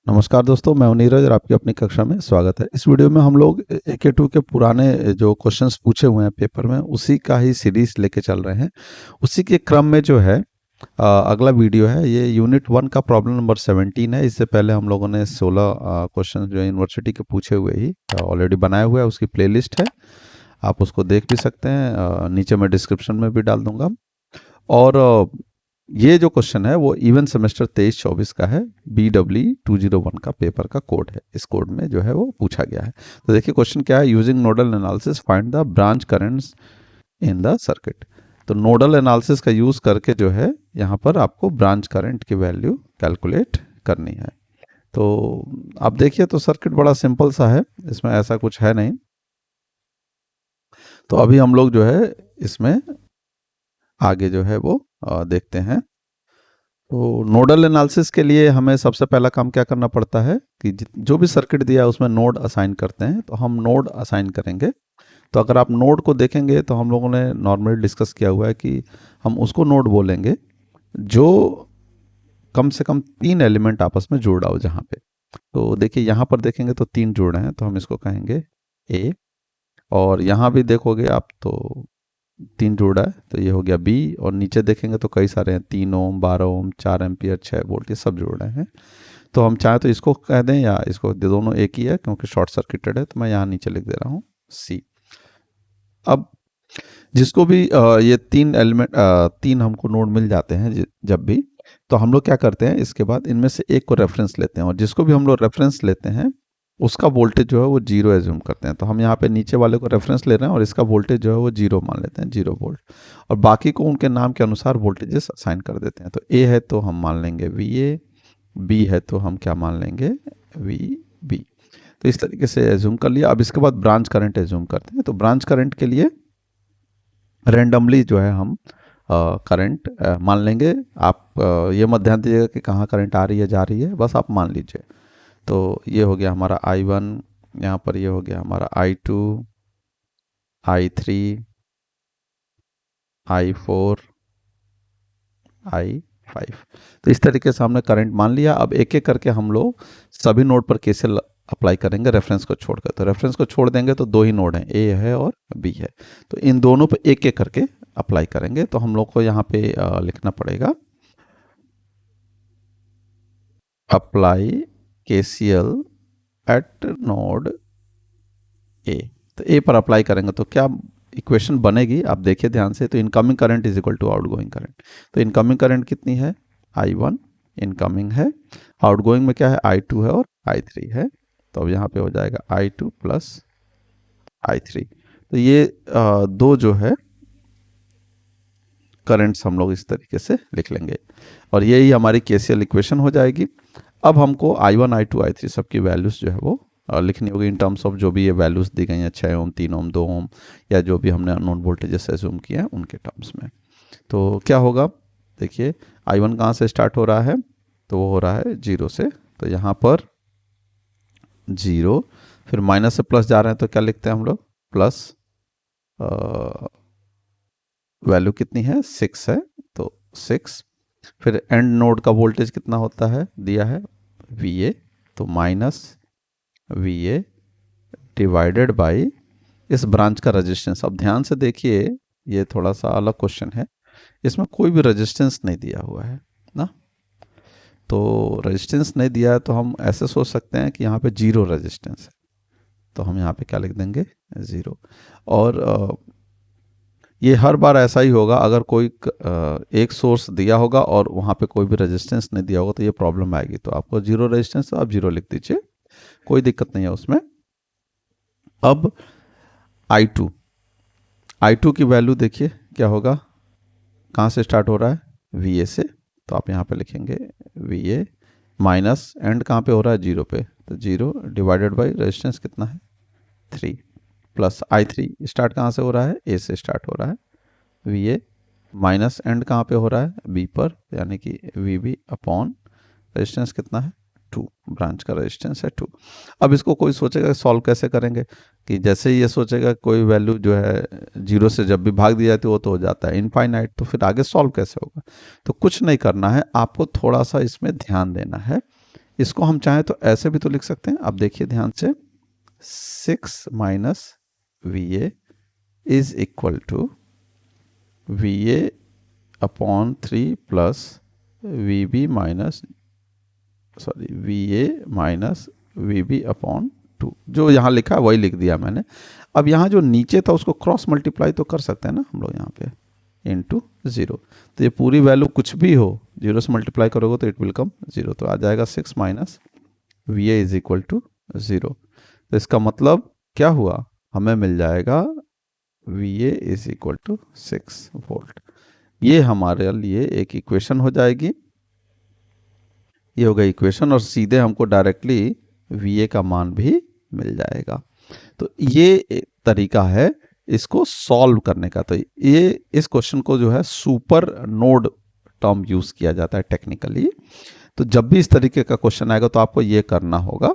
नमस्कार दोस्तों, मैं हूं नीरज और आपकी अपनी कक्षा में स्वागत है। इस वीडियो में हम लोग AK2 के पुराने जो क्वेश्चंस पूछे हुए हैं पेपर में, उसी का ही सीरीज लेके चल रहे हैं। उसी के क्रम में जो है अगला वीडियो है, ये यूनिट 1 का प्रॉब्लम नंबर 17 है। इससे पहले हम लोगों ने 16 क्वेश्चन जो यूनिवर्सिटी के पूछे हुए ही ऑलरेडी बनाया हुआ है, उसकी प्लेलिस्ट है, आप उसको देख भी सकते हैं। नीचे मैं डिस्क्रिप्शन में भी डाल दूंगा। और ये जो क्वेश्चन है वो इवन सेमेस्टर 23-24 का है, BW201 का पेपर का कोड है। इस कोड में जो है वो पूछा गया है। तो देखिए क्वेश्चन क्या है, using nodal analysis find the branch currents in the circuit. तो नोडल एनालिसिस का यूज करके जो है यहाँ पर आपको ब्रांच करंट की वैल्यू कैलकुलेट करनी है। तो आप देखिए, तो सर्किट बड़ा सिंपल सा है, इसमें ऐसा कुछ है नहीं। तो अभी हम लोग जो है इसमें आगे जो है वो देखते हैं। तो नोडल एनालिसिस के लिए हमें सबसे पहला काम क्या करना पड़ता है कि जो भी सर्किट दिया है उसमें नोड असाइन करते हैं। तो हम नोड असाइन करेंगे। तो अगर आप नोड को देखेंगे तो हम लोगों ने नॉर्मली डिस्कस किया हुआ है कि हम उसको नोड बोलेंगे जो कम से कम 3 एलिमेंट आपस में जुड़ रहा हो जहाँ पे। तो देखिए यहाँ पर देखेंगे तो 3 जुड़े हैं, तो हम इसको कहेंगे ए। और यहाँ भी देखोगे आप तो 3 जोड़ा है, तो ये हो गया B। और नीचे देखेंगे तो कई सारे हैं, 3 ओम, 12 ओम, 4 एम्पियर, 6 वोल्ट, ये सब जोड़ रहे हैं। तो हम चाहे तो इसको कह दें या इसको, दोनों एक ही है क्योंकि शॉर्ट सर्किटेड है। तो मैं यहाँ नीचे लिख दे रहा हूँ C। अब जिसको भी ये 3 एलिमेंट 3 हमको नोड मिल जाते हैं जब भी, तो हम लोग क्या करते हैं, इसके बाद इनमें से एक को रेफरेंस लेते हैं, और जिसको भी हम लोग रेफरेंस लेते हैं उसका वोल्टेज जो है वो 0 एज्यूम करते हैं। तो हम यहाँ पे नीचे वाले को रेफरेंस ले रहे हैं और इसका वोल्टेज जो है वो 0 मान लेते हैं, 0 वोल्ट। और बाकी को उनके नाम के अनुसार वोल्टेजेस असाइन कर देते हैं। तो A है तो हम मान लेंगे VA, B है तो हम क्या मान लेंगे VB। तो इस तरीके से एज्यूम कर लिया। अब इसके बाद ब्रांच करंट एज्यूम करते हैं। तो ब्रांच करंट के लिए रेंडमली जो है हम करंट मान लेंगे। आप ये मत ध्यान दीजिएगा कि कहाँ करंट आ रही है जा रही है, बस आप मान लीजिए। तो ये हो गया हमारा I1, यहाँ पर ये हो गया हमारा I2, I3, I4, I5। तो इस तरीके से हमने करंट मान लिया। अब एक एक करके हम लोग सभी नोड पर KCL अप्लाई करेंगे रेफरेंस को छोड़कर। तो रेफरेंस को छोड़ देंगे तो 2 ही नोड हैं, A है और B है। तो इन दोनों पर एक एक करके अप्लाई करेंगे। तो हम लोग को यहाँ पे लिखना पड़ेगा apply KCL eight node A। तो A पर अप्लाई करेंगे तो क्या इक्वेशन बनेगी, आप देखिए ध्यान से। तो incoming current is equal to outgoing current. तो इनकमिंग करंट कितनी है, I1 इनकमिंग है, आउटगोइंग में क्या है, I2 है और I3 है। तो अब यहाँ पे हो जाएगा I2 प्लस I3। तो ये दो जो है करंट्स हम लोग इस तरीके से लिख लेंगे और यही हमारी KCL इक्वेशन हो जाएगी। अब हमको I1, I2, I3 सबकी वैल्यूज जो है वो लिखनी होगी इन टर्म्स ऑफ जो भी ये वैल्यूज दी गई हैं, 6 ओम, 3 ओम, 2 ओम, या जो भी हमने अननोन वोल्टेजेस एज्यूम किए हैं उनके टर्म्स में। तो क्या होगा, देखिए I1 कहाँ से स्टार्ट हो रहा है, तो वो हो रहा है 0 से। तो यहाँ पर 0, फिर माइनस से प्लस जा रहे हैं तो क्या लिखते हैं हम लोग, प्लस वैल्यू कितनी है, 6 है, तो 6। फिर एंड नोड का वोल्टेज कितना होता है, दिया है VA, तो माइनस VA डिवाइडेड बाय इस ब्रांच का रेजिस्टेंस। अब ध्यान से देखिए, ये थोड़ा सा अलग क्वेश्चन है, इसमें कोई भी रेजिस्टेंस नहीं दिया हुआ है ना। तो रेजिस्टेंस नहीं दिया है तो हम ऐसे सोच सकते हैं कि यहाँ पे 0 रेजिस्टेंस है। तो हम यहाँ पे क्या लिख देंगे, 0। और ये हर बार ऐसा ही होगा, अगर कोई एक सोर्स दिया होगा और वहाँ पे कोई भी रेजिस्टेंस नहीं दिया होगा तो ये प्रॉब्लम आएगी। तो आपको 0 रेजिस्टेंस, तो आप 0 लिख दीजिए, कोई दिक्कत नहीं है उसमें। अब I2 की वैल्यू देखिए क्या होगा, कहाँ से स्टार्ट हो रहा है, VA से। तो आप यहाँ पे लिखेंगे VA माइनस एंड कहाँ पे हो रहा है, 0 पे, तो 0 डिवाइडेड बाय रेजिस्टेंस कितना है, 3, प्लस I3 स्टार्ट कहाँ से हो रहा है, A से स्टार्ट हो रहा है, VA माइनस एंड कहाँ पे हो रहा है, B पर, यानी कि VB अपॉन रेजिस्टेंस कितना है, 2, ब्रांच का रेजिस्टेंस है 2। अब इसको कोई सोचेगा सॉल्व कैसे करेंगे, कि जैसे ही ये सोचेगा कोई वैल्यू जो है 0 से जब भी भाग दी जाती है वो तो हो जाता है इनफाइनाइट, तो फिर आगे सॉल्व कैसे होगा। तो कुछ नहीं करना है, आपको थोड़ा सा इसमें ध्यान देना है। इसको हम चाहें तो ऐसे भी तो लिख सकते हैं। अब देखिए ध्यान से, 6 minus V A is equal to V A upon 3 plus V B minus V A minus V B upon 2। जो यहाँ लिखा है वही लिख दिया मैंने। अब यहाँ जो नीचे था उसको क्रॉस मल्टीप्लाई तो कर सकते हैं ना हम लोग यहाँ पे, इंटू 0। तो ये पूरी वैल्यू कुछ भी हो 0 से मल्टीप्लाई करोगे तो इट विल कम 0। तो आ जाएगा 6 minus V A is equal to 0। तो इसका मतलब क्या हुआ, हमें मिल जाएगा V A is equal to 6 volt. ये हमारे लिए एक इक्वेशन हो जाएगी। ये होगा इक्वेशन, और सीधे हमको डायरेक्टली वी ए का मान भी मिल जाएगा। तो ये एक तरीका है इसको सॉल्व करने का। तो ये इस क्वेश्चन को जो है सुपर नोड टर्म यूज किया जाता है टेक्निकली। तो जब भी इस तरीके का क्वेश्चन आएगा तो आपको ये करना होगा,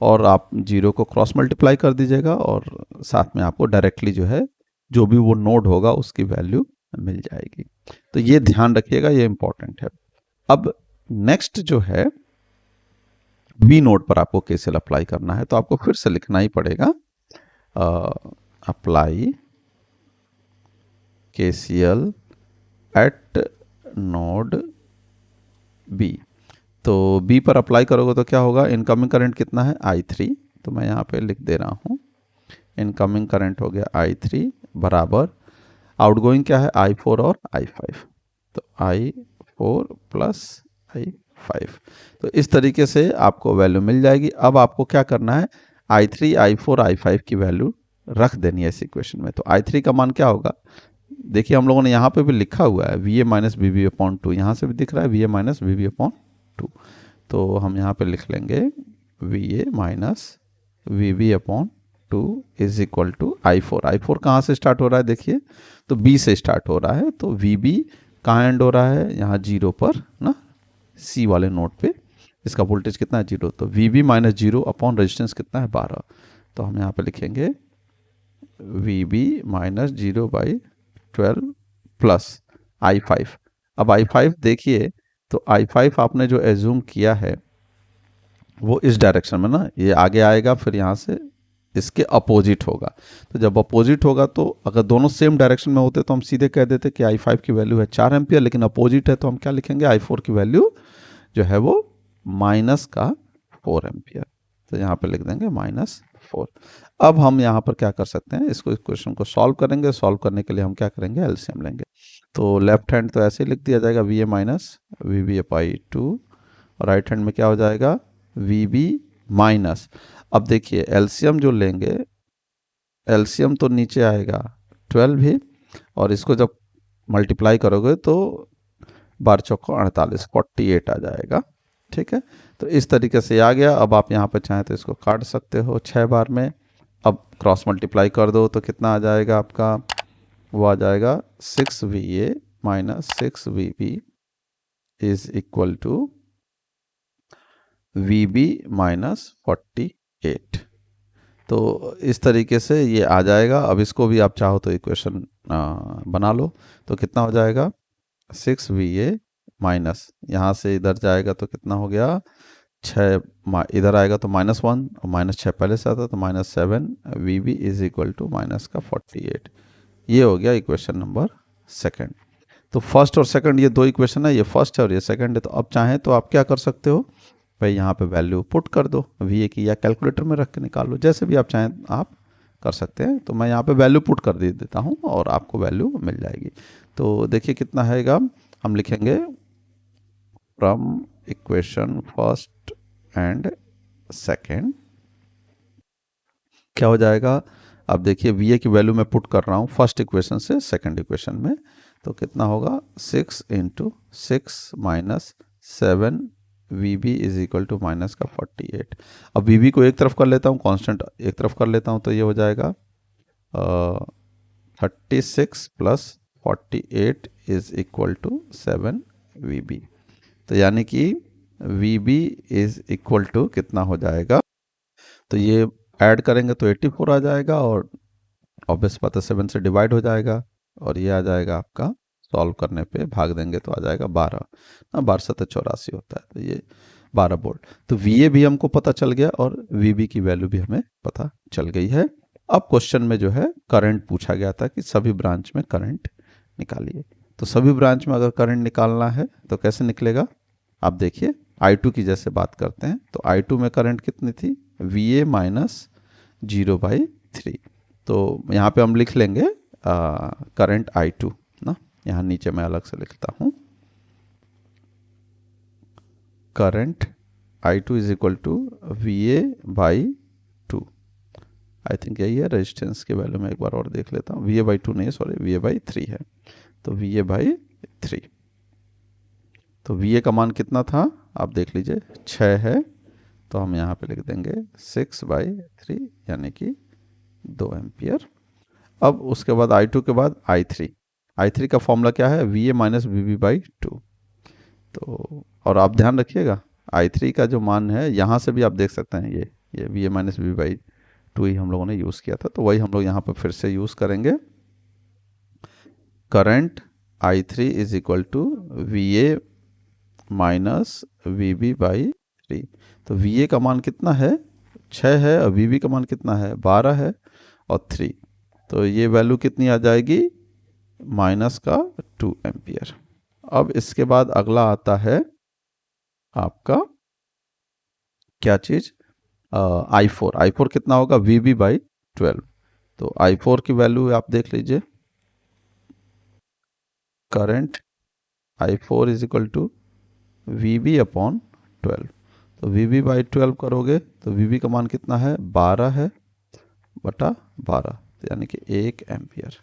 और आप 0 को क्रॉस मल्टीप्लाई कर दीजिएगा और साथ में आपको डायरेक्टली जो है जो भी वो नोड होगा उसकी वैल्यू मिल जाएगी। तो ये ध्यान रखिएगा, ये इंपॉर्टेंट है। अब नेक्स्ट जो है बी नोड पर आपको केसीएल अप्लाई करना है, तो आपको फिर से लिखना ही पड़ेगा apply KCL at node B. तो बी पर अप्लाई करोगे तो क्या होगा, इनकमिंग करंट कितना है I3, तो मैं यहाँ पे लिख दे रहा हूँ इनकमिंग करंट हो गया I3 बराबर आउटगोइंग क्या है I4 और I5, तो I4 प्लस I5। तो इस तरीके से आपको वैल्यू मिल जाएगी। अब आपको क्या करना है, I3 I4 I5 की वैल्यू रख देनी है इस इक्वेशन में। तो I3 का मान क्या होगा, देखिए हम लोगों ने यहाँ पे भी लिखा हुआ है V A minus B B upon 2, यहाँ से भी दिख रहा है V A minus B B upon 2। तो हम यहाँ पे लिख लेंगे V A minus V B upon 2 is equal to I4। I4 कहाँ से स्टार्ट हो रहा है देखिए, तो B से स्टार्ट हो रहा है। तो वी बी कहाँ एंड हो रहा है, यहाँ 0 पर ना, C वाले नोड पे। इसका वोल्टेज कितना है 0, तो V B minus 0 upon resistance कितना है 12। तो हम यहाँ पे लिखेंगे V B minus 0 by 12 plus I5। अब I5 देखिए, तो I5 आपने जो एज्यूम किया है वो इस डायरेक्शन में ना, ये आगे आएगा फिर यहाँ से इसके अपोजिट होगा। तो जब अपोजिट होगा तो अगर दोनों सेम डायरेक्शन में होते तो हम सीधे कह देते कि I5 की वैल्यू है 4 एम्पियर, लेकिन अपोजिट है तो हम क्या लिखेंगे, I4 की वैल्यू जो है वो माइनस का 4 एम्पियर। तो यहाँ पे लिख देंगे -4। अब हम यहाँ पर क्या कर सकते हैं, इसको इक्वेशन को सॉल्व करेंगे। सॉल्व करने के लिए हम क्या करेंगे, एलसीएम लेंगे। तो लेफ्ट हैंड तो ऐसे ही लिख दिया जाएगा V A minus V B अपाई 2, और राइट हैंड में क्या हो जाएगा वी बी माइनस। अब देखिए एलसीएम जो लेंगे, एलसीएम तो नीचे आएगा 12 भी, और इसको जब मल्टीप्लाई करोगे तो 12 चौको 48 48 आ जाएगा। ठीक है, तो इस तरीके से आ गया। अब आप यहाँ पर चाहें तो इसको काट सकते हो 6 बार में। अब क्रॉस मल्टीप्लाई कर दो तो कितना आ जाएगा आपका, वो आ जाएगा 6 V A minus 6 V B is equal to V B minus 48। तो इस तरीके से ये आ जाएगा। अब इसको भी आप चाहो तो इक्वेशन बना लो। तो कितना हो जाएगा 6 वी ए माइनस, यहाँ से इधर जाएगा तो कितना हो गया 6, इधर आएगा तो -1 और -6 पहले से आता तो -7 V B is equal to minus का 48। ये हो गया इक्वेशन नंबर सेकंड। तो फर्स्ट और सेकंड ये दो इक्वेशन है, ये फर्स्ट है और ये सेकंड है। तो अब चाहें तो आप क्या कर सकते हो भाई, यहाँ पे वैल्यू पुट कर दो वी ए की, या कैलकुलेटर में रख के निकाल लो, जैसे भी आप चाहें आप कर सकते हैं। तो मैं यहाँ पे वैल्यू पुट कर दे देता हूँ और आपको वैल्यू मिल जाएगी। तो देखिए कितना हैगा, हम लिखेंगे from equation first and second क्या हो जाएगा। अब देखिए वी ए की वैल्यू मैं पुट कर रहा हूँ फर्स्ट इक्वेशन से सेकंड इक्वेशन में, तो कितना होगा 6 × 6 minus 7 V B is equal to minus का 48। अब वी बी को एक तरफ कर लेता हूँ, कांस्टेंट एक तरफ कर लेता हूँ, तो ये हो जाएगा 36 plus 48 is equal to 7 V B. तो यानी कि V B is equal to कितना हो जाएगा, तो ये ऐड करेंगे तो 84 आ जाएगा, और ऑब्वियस बात है 7 से डिवाइड हो जाएगा, और ये आ जाएगा आपका सॉल्व करने पे भाग देंगे तो आ जाएगा 12 ना, 12 से 84 होता है। तो ये 12 वोल्ट। तो VA भी हमको पता चल गया और VB की वैल्यू भी हमें पता चल गई है। अब क्वेश्चन में जो है करंट पूछा गया था कि सभी ब्रांच में करंट निकालिए। तो सभी ब्रांच में अगर करंट निकालना है तो कैसे निकलेगा, आप देखिए I2 की जैसे बात करते हैं तो I2 में करंट कितनी थी, VA माइनस 0/3। तो यहाँ पे हम लिख लेंगे करंट I2 ना, यहाँ नीचे मैं अलग से लिखता हूँ, current I2 is equal to VA/2। I think यही है, रेजिस्टेंस के वैल्यू में एक बार और देख लेता हूँ, VA/2 नहीं, सॉरी VA/3 है, तो VA/3। तो VA का मान कितना था आप देख लीजिए, 6 है, तो हम यहाँ पे लिख देंगे 6/3 यानी कि 2 एम्पियर। अब उसके बाद I2 के बाद I3 का फॉर्मूला क्या है, VA माइनस VB/2। तो और आप ध्यान रखिएगा I3 का जो मान है यहाँ से भी आप देख सकते हैं, ये VA माइनस VB/2 ही हम लोगों ने यूज़ किया था, तो वही हम लोग यहाँ पर फिर से यूज़ करेंगे। Current I3 is equal to VA minus VB/3। तो VA का मान कितना है, 6 है, और VB का मान कितना है, 12 है और 3, तो ये वैल्यू कितनी आ जाएगी, माइनस का 2 एम्पियर। अब इसके बाद अगला आता है आपका क्या चीज़, I4 कितना होगा, VB/12। तो I4 की वैल्यू आप देख लीजिए, current I4 is equal to VB/12। तो VB/12 करोगे तो VB का मान कितना है, 12 है बटा 12, तो यानी कि 1 एम्पियर।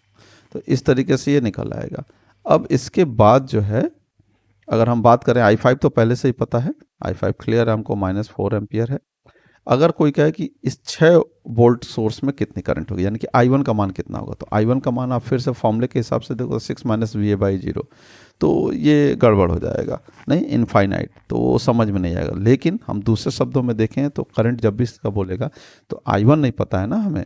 तो इस तरीके से ये निकल आएगा। अब इसके बाद जो है अगर हम बात करें I5 तो पहले से ही पता है, I5 क्लियर है हमको, -4 एम्पियर है। अगर कोई कहे कि इस 6 वोल्ट सोर्स में कितनी करंट होगी, यानी कि I1 का मान कितना होगा, तो I1 का मान आप फिर से फॉर्मूले के हिसाब से देखो, 6 माइनस VA/0, तो ये गड़बड़ हो जाएगा, नहीं इनफाइनाइट, तो वो समझ में नहीं आएगा। लेकिन हम दूसरे शब्दों में देखें तो करंट जब भी इसका बोलेगा तो I1 नहीं पता है ना हमें,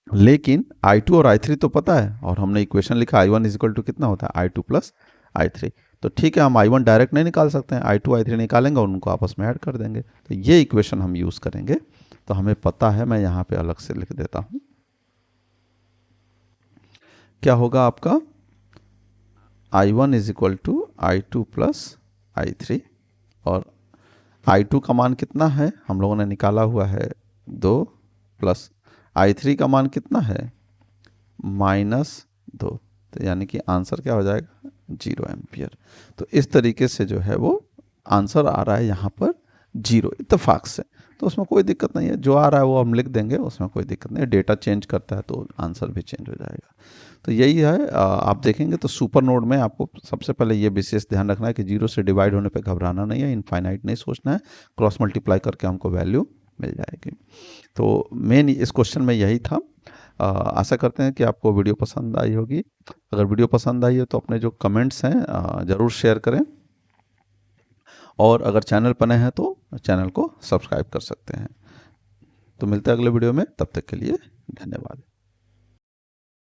लेकिन I2 और I3 तो पता है, और हमने इक्वेशन लिखा I1 इज इक्वल टू कितना होता है, I2 प्लस I3। तो ठीक है, हम I1 डायरेक्ट नहीं निकाल सकते हैं, I2 I3 निकालेंगे और उनको आपस में ऐड कर देंगे, तो ये इक्वेशन हम यूज़ करेंगे। तो हमें पता है, मैं यहाँ पे अलग से लिख देता हूँ, क्या होगा आपका, I1 is equal to I2 plus I3, और I2 का मान कितना है हम लोगों ने निकाला हुआ है 2, प्लस I3 का मान कितना है, -2, तो यानी कि आंसर क्या हो जाएगा, 0 एम्पियर। तो इस तरीके से जो है वो आंसर आ रहा है यहाँ पर 0 इत्तेफाक से, तो उसमें कोई दिक्कत नहीं है, जो आ रहा है वो हम लिख देंगे, उसमें कोई दिक्कत नहीं है। डेटा चेंज करता है तो आंसर भी चेंज हो जाएगा। तो यही है, आप देखेंगे तो सुपर नोड में आपको सबसे पहले ये विशेष ध्यान रखना है कि 0 से डिवाइड होने पे घबराना नहीं है, इनफाइनाइट नहीं सोचना है, क्रॉस मल्टीप्लाई करके हमको वैल्यू मिल जाएगी। तो मेन इस क्वेश्चन में यही था। आशा करते हैं कि आपको वीडियो पसंद आई होगी। अगर वीडियो पसंद आई है तो अपने जो कमेंट्स हैं ज़रूर शेयर करें, और अगर चैनल पर नए हैं तो चैनल को सब्सक्राइब कर सकते हैं। तो मिलते हैं अगले वीडियो में, तब तक के लिए धन्यवाद।